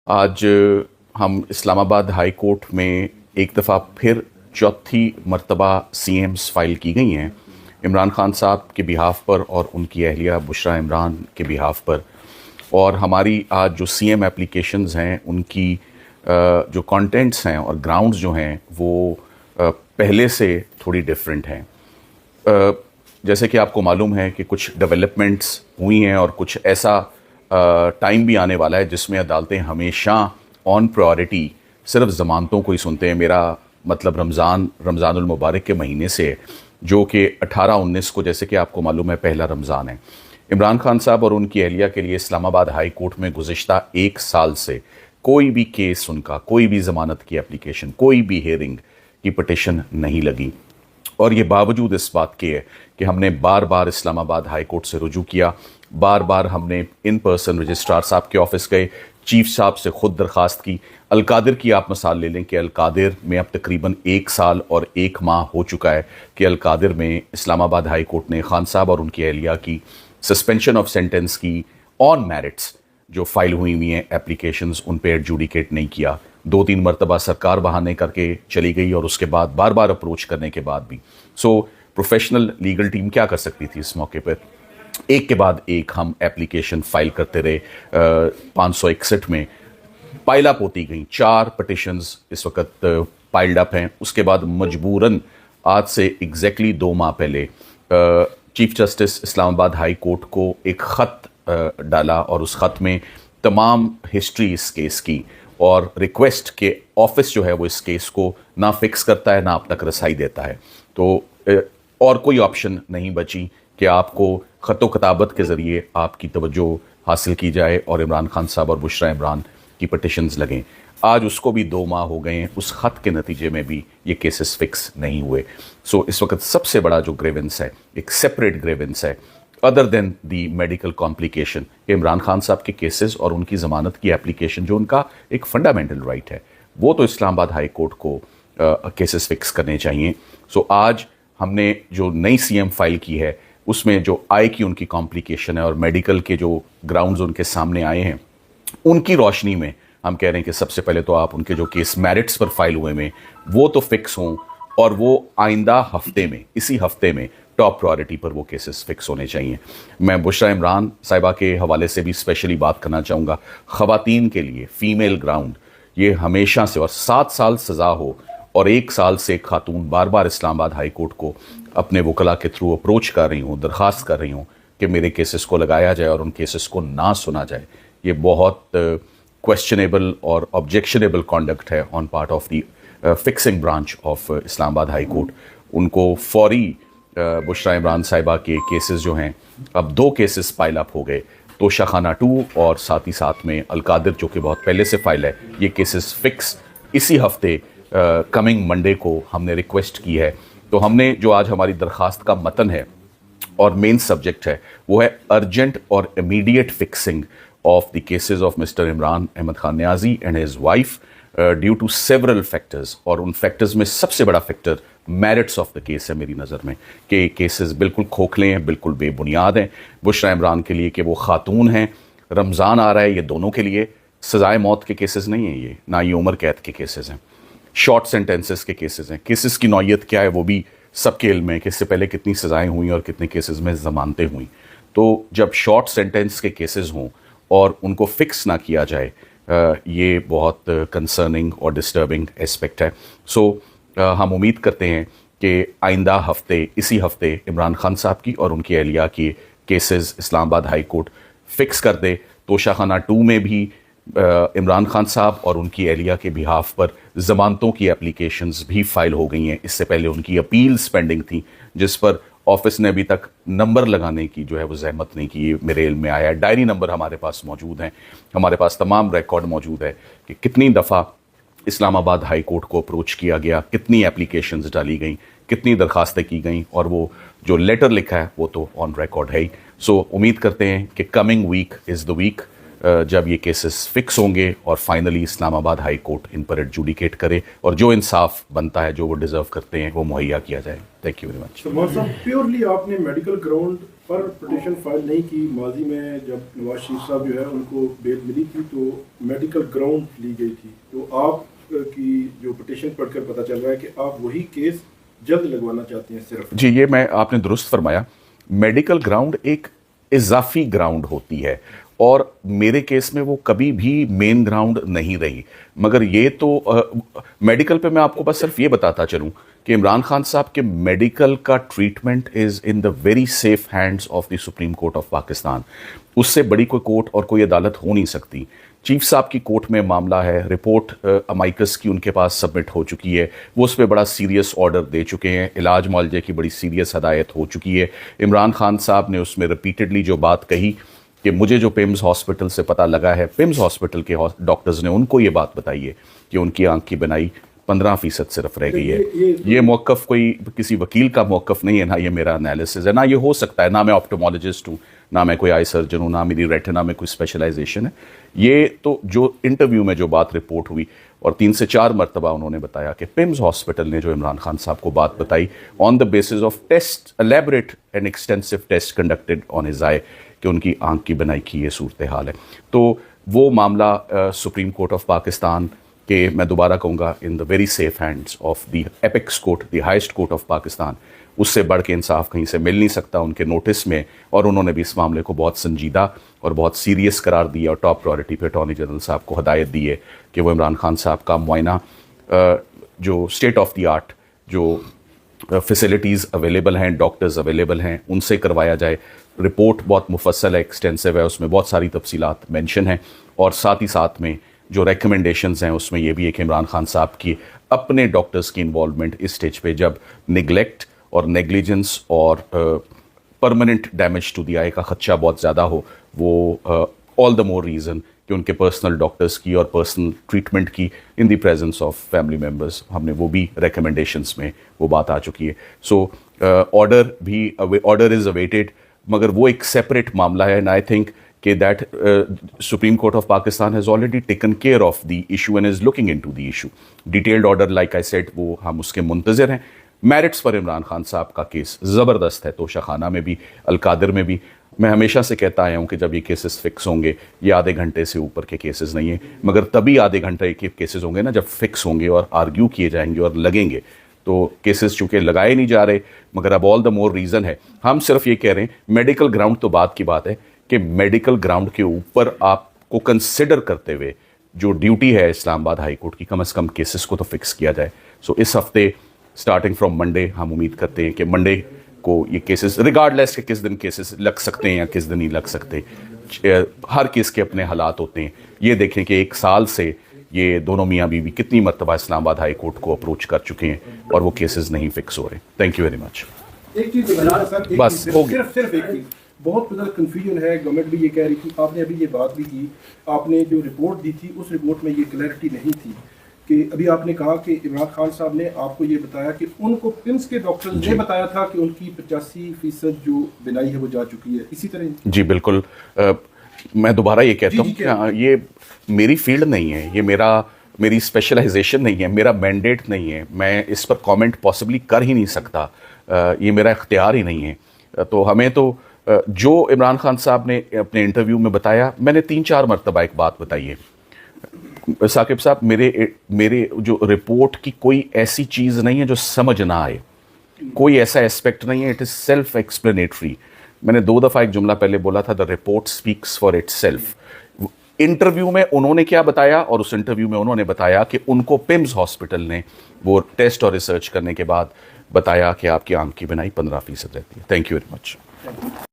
आज हम Islamabad high court में एक दफ़ा फिर चौथी मर्तबा सीएम्स फाइल की गई हैं इमरान खान साहब के बिहाफ पर और उनकी अहलिया बुशरा इमरान के बिहाफ पर। और हमारी आज जो सीएम एप्लीकेशंस हैं उनकी जो कंटेंट्स हैं और ग्राउंड्स जो हैं वो पहले से थोड़ी डिफरेंट हैं। जैसे कि आपको मालूम है कि कुछ डेवलपमेंट्स हुई हैं और कुछ ऐसा टाइम भी आने वाला है जिसमें अदालतें हमेशा ऑन प्रायोरिटी सिर्फ ज़मानतों को ही सुनते हैं। मेरा मतलब रमज़ानुल मुबारक के महीने से है, जो कि 18-19 को, जैसे कि आपको मालूम है, पहला रमज़ान है। इमरान खान साहब और उनकी अहलिया के लिए इस्लामाबाद हाई कोर्ट में गुज़िश्ता 1 साल से कोई भी केस उनका, कोई भी ज़मानत की एप्लीकेशन, कोई भी हेयरिंग की पटिशन नहीं लगी। और ये बावजूद इस बात के है कि हमने बार बार इस्लामाबाद हाई कोर्ट से रुजू किया, बार बार हमने इन पर्सन रजिस्ट्रार साहब के ऑफिस गए, चीफ साहब से ख़ुद दरख्वास्त की। अलकादिर की आप मिसाल ले लें कि अलकादिर में अब तकरीबन 1 साल और 1 माह हो चुका है कि अलकादिर में इस्लामाबाद हाई कोर्ट ने खान साहब और उनकी अहलिया की सस्पेंशन ऑफ सेंटेंस की ऑन मेरिट्स जो फाइल हुई हैं एप्लीकेशंस, उन पे एडजुडिकेट नहीं किया। 2-3 मरतबा सरकार बहाने करके चली गई और उसके बाद बार बार अप्रोच करने के बाद भी। प्रोफेशनल लीगल टीम क्या कर सकती थी इस मौके पर? एक के बाद एक हम एप्लीकेशन फाइल करते रहे। 561 में पाइल अप होती गई, 4 पटिशन्स इस वक्त पाइल्ड अप हैं। उसके बाद मजबूरन आज से एग्जैक्टली 2 माह पहले chief justice Islamabad high court को एक ख़त डाला और उस ख़त में तमाम हिस्ट्री इस केस की और रिक्वेस्ट के ऑफिस जो है वो इस केस को ना फिक्स करता है ना अब तक रसाई देता है। तो और कोई ऑप्शन नहीं बची कि आपको ख़त किताबत के ज़रिए आपकी तवज्जो हासिल की जाए और इमरान खान साहब और बुशरा इमरान की पटिशन्स लगें। आज उसको भी 2 माह हो गए हैं, उस ख़त के नतीजे में भी ये केसेस फिक्स नहीं हुए। इस वक्त सबसे बड़ा जो ग्रेवेंस है, एक सेपरेट ग्रेवेंस है अदर देन दी मेडिकल कॉम्प्लिकेशन, इमरान खान साहब के केसेस और उनकी ज़मानत की एप्लीकेशन जो उनका एक फंडामेंटल राइट है, वो तो इस्लामाबाद हाई कोर्ट को केसेस फिक्स करने चाहिए। आज हमने जो नई सीएम फाइल की है उसमें जो आय की उनकी कॉम्प्लिकेशन है और मेडिकल के जो ग्राउंड्स उनके सामने आए हैं, उनकी रोशनी में हम कह रहे हैं कि सबसे पहले तो आप उनके जो केस मेरिट्स पर फाइल हुए में वो तो फिक्स हों और वो आइंदा हफ्ते में, इसी हफ्ते में टॉप प्रायोरिटी पर वो केसेस फिक्स होने चाहिए। मैं बुशरा इमरान साहिबा के हवाले से भी स्पेशली बात करना चाहूँगा। ख़वातीन के लिए फ़ीमेल ग्राउंड ये हमेशा से, और 7 साल सज़ा हो और 1 साल से एक खातून बार बार इस्लामाबाद हाई कोर्ट को अपने वकला के थ्रू अप्रोच कर रही हूँ, दरख्वास्त कर रही हूँ कि मेरे केसेस को लगाया जाए और उन केसेस को ना सुना जाए, ये बहुत क्वेश्चनेबल और ऑब्जेक्शनेबल कॉन्डक्ट है on part of the fixing branch of Islamabad high court. उनको फौरी बुशरा इमरान साहिबा के केसेस जो हैं, अब 2 केसेस पाइल अप हो गए, तोशाखाना 2 और साथ ही साथ में अलकादिर जो कि बहुत पहले से फाइल है, ये केसेस फिक्स इसी हफ्ते कमिंग मंडे को हमने रिक्वेस्ट की है। तो हमने जो आज हमारी दरख्वास्त का मतन है और मेन सब्जेक्ट है वो है अर्जेंट और immediate fixing of the cases of mister Imran Ahmad Khan Niazi and his wife due to several factors. और उन फैक्टर्स में सबसे बड़ा factor merits of the case है मेरी नज़र में, कि केसेस बिल्कुल खोखले हैं, बिल्कुल बेबुनियाद हैं। बुशरा इमरान के लिए कि वो खातून हैं, रमज़ान आ रहा है, ये दोनों के लिए सजाए मौत के केसेस नहीं हैं, ये ना ये उम्र कैद के केसेस हैं, शॉर्ट सेंटेंसेस के केसेस हैं। केसेस की नौयत क्या है वो भी सबके इल्म है कि इससे पहले कितनी सज़ाएं हुई और कितने केसेस में ज़मानतें हुई। तो जब शॉर्ट सेंटेंस के केसेस हों और उनको फिक्स ना किया जाए, ये बहुत कंसर्निंग और डिस्टर्बिंग एस्पेक्ट है। हम उम्मीद करते हैं कि आइंदा हफ्ते, इसी हफ्ते इमरान खान साहब की और उनकी अहलिया की cases Islamabad high court fix कर दे। तोशाखाना 2 में भी इमरान खान साहब और उनकी अहलिया के बिहाफ पर ज़मानतों की एप्लीकेशंस भी फाइल हो गई हैं। इससे पहले उनकी अपील्स पेंडिंग थी जिस पर ऑफिस ने अभी तक नंबर लगाने की जो है वो जहमत नहीं की। मेरे इल्म में आया है, डायरी नंबर हमारे पास मौजूद हैं, हमारे पास तमाम रिकॉर्ड मौजूद है कि कितनी दफ़ा इस्लामाबाद हाई कोर्ट को अप्रोच किया गया, कितनी एप्लीकेशंस डाली गई, कितनी दरखास्तें की गई, और वो जो लेटर लिखा है वो तो ऑन रिकॉर्ड है ही। उम्मीद करते हैं कि coming week is the week जब ये केसेस फिक्स होंगे और फाइनली इस्लामाबाद हाई कोर्ट इन पर एडजुडिकेट करे और जो इंसाफ बनता है, जो वो डिज़र्व करते हैं, वो मुहैया किया जाए। Thank you very much. Purely आपने मेडिकल ग्राउंड पर पिटीशन फाइल नहीं की। माजी में जब नवाज शरीफ साहब जो है उनको बेल मिली थी तो मेडिकल ग्राउंड ली गई थी, तो आप की जो पिटीशन पढ़कर पता चल रहा है कि आप वही केस जल्द लगवाना चाहते हैं सिर्फ। जी, ये मैं आपने दुरुस्त फरमाया। मेडिकल ग्राउंड एक इजाफी ग्राउंड होती है और मेरे केस में वो कभी भी मेन ग्राउंड नहीं रही। मगर ये तो मेडिकल पे मैं आपको बस सिर्फ ये बताता चलूं कि इमरान खान साहब के मेडिकल का treatment is in the very safe hands of the supreme court of Pakistan. उससे बड़ी कोई कोर्ट और कोई अदालत हो नहीं सकती। चीफ साहब की कोर्ट में मामला है, रिपोर्ट अमाइकस की उनके पास सबमिट हो चुकी है, वो उस पर बड़ा सीरियस ऑर्डर दे चुके हैं, इलाज मुआवजे की बड़ी सीरियस हदायत हो चुकी है। इमरान खान साहब ने उसमें रिपीटेडली जो बात कही कि मुझे जो पिम्स हॉस्पिटल से पता लगा है, पिम्स हॉस्पिटल के डॉक्टर्स ने उनको ये बात बताई है कि उनकी आंख की बनाई 15% सिर्फ रह गई है। ये मौक़िफ़ कोई किसी वकील का मौक़िफ़ नहीं है, ना ये मेरा एनालिसिस है, ना ये हो सकता है, ना मैं ऑप्टोमोलॉजिस्ट हूँ, ना मैं कोई आई सर्जन हूँ, ना मेरी रेटिना में कोई स्पेशलाइजेशन है। ये तो जो इंटरव्यू में जो बात रिपोर्ट हुई और 3 से 4 मरतबा उन्होंने बताया कि पिम्स हॉस्पिटल ने जो इमरान खान साहब को बात बताई on the basis of test, elaborate and extensive test conducted on his eye, कि उनकी आंख की बनाई की ये सूरत हाल है। तो वो मामला सुप्रीम कोर्ट ऑफ पाकिस्तान के, मैं दोबारा कहूँगा, in the very safe hands of the apex court, the highest court of Pakistan. उससे बढ़ के इंसाफ कहीं से मिल नहीं सकता उनके नोटिस में, और उन्होंने भी इस मामले को बहुत संजीदा और बहुत सीरियस करार दिया और टॉप प्रायोरिटी पे अटॉर्नी जनरल साहब को हदायत दी है कि वो इमरान खान साहब का मुआयना जो स्टेट ऑफ द आर्ट जो फैसिलिटीज़ अवेलेबल हैं, डॉक्टर्स अवेलेबल हैं, उनसे करवाया जाए। रिपोर्ट बहुत मुफस्सल है, एक्सटेंसिव है, उसमें बहुत सारी तफसीलात मेंशन हैं, और साथ ही साथ में जो रिकमेंडेशंस हैं उसमें यह भी है कि इमरान खान साहब की अपने डॉक्टर्स की इन्वॉल्वमेंट इस स्टेज पे जब निगलेक्ट और नेग्लिजेंस और परमानेंट डैमेज टू द आई का खदशा बहुत ज़्यादा हो, वो ऑल द मोर रीज़न कि उनके पर्सनल डॉक्टर्स की और पर्सनल ट्रीटमेंट की in the presence of family members, हमने वो भी रिकमेंडेशंस में वो बात आ चुकी है। सो ऑर्डर इज़ अवेटेड, मगर वो एक सेपरेट मामला है, एंड आई थिंक कि that supreme court of Pakistan has already taken care of the issue and is looking into the issue. Detailed order, like I said, वो हम उसके मुंतज़िर हैं। मेरिट्स पर इमरान खान साहब का केस ज़बरदस्त है, तोशाखाना में भी, अलकादिर में भी। मैं हमेशा से कहता आया हूँ कि जब ये केसेस फिक्स होंगे, ये आधे घंटे से ऊपर के केसेस नहीं हैं, मगर तभी आधे घंटे के केसेस होंगे ना जब फिक्स होंगे और आर्ग्यू किए जाएंगे और लगेंगे। तो केसेस चूँकि लगाए नहीं जा रहे, मगर अब ऑल द मोर रीज़न है। हम सिर्फ ये कह रहे हैं, मेडिकल ग्राउंड तो बात की बात है कि मेडिकल ग्राउंड के ऊपर आपको कंसिडर करते हुए जो ड्यूटी है इस्लामाबाद हाई कोर्ट की, कम से कम केसेस को तो फिक्स किया जाए। सो इस हफ्ते स्टार्टिंग फ्रॉम मंडे हम उम्मीद करते हैं कि मंडे को ये केसेस, रिगार्डलेस के किस दिन केसेस लग सकते हैं या किस दिन नहीं लग सकते, हर केस के अपने हालात होते हैं। ये देखें कि 1 साल से ये दोनों मियाँ बीवी कितनी मरतबा इस्लामाबाद हाई कोर्ट को अप्रोच कर चुके हैं और वो केसेस नहीं फिक्स हो रहे। Thank you very much. एक चीज़ बस सिर्फ एक चीज़, बहुत ज़्यादा कन्फ्यूजन है। गवर्नमेंट भी ये कह रही थी, आपने अभी ये बात भी की, आपने जो रिपोर्ट दी थी उस रिपोर्ट में ये क्लैरिटी नहीं थी कि अभी आपने कहा कि इमरान खान साहब ने आपको ये बताया कि उनको पिम्स के डॉक्टर ने बताया था कि उनकी 85% जो बिनाई है वो जा चुकी है, इसी तरह। जी बिल्कुल। मैं दोबारा ये कहता हूँ कि ये मेरी फील्ड नहीं है, ये मेरी स्पेशलाइजेशन नहीं है, मेरा मैंडेट नहीं है, मैं इस पर कमेंट पॉसिबली कर ही नहीं सकता, ये मेरा इख्तियार ही नहीं है। तो हमें तो जो इमरान खान साहब ने अपने इंटरव्यू में बताया, मैंने 3-4 मरतबा एक बात बताई है साकिब साहब, मेरे जो रिपोर्ट की कोई ऐसी चीज़ नहीं है जो समझ ना आए, कोई ऐसा एस्पेक्ट नहीं है, इट इज़ सेल्फ एक्सप्लेनेटरी। मैंने 2 दफ़ा एक जुमला पहले बोला था, the report speaks for itself. Interview में उन्होंने क्या बताया, और उस इंटरव्यू में उन्होंने बताया कि उनको पिम्स हॉस्पिटल ने वो टेस्ट और रिसर्च करने के बाद बताया कि आपकी आंख की बिनाई 15% रहती है। Thank you very much.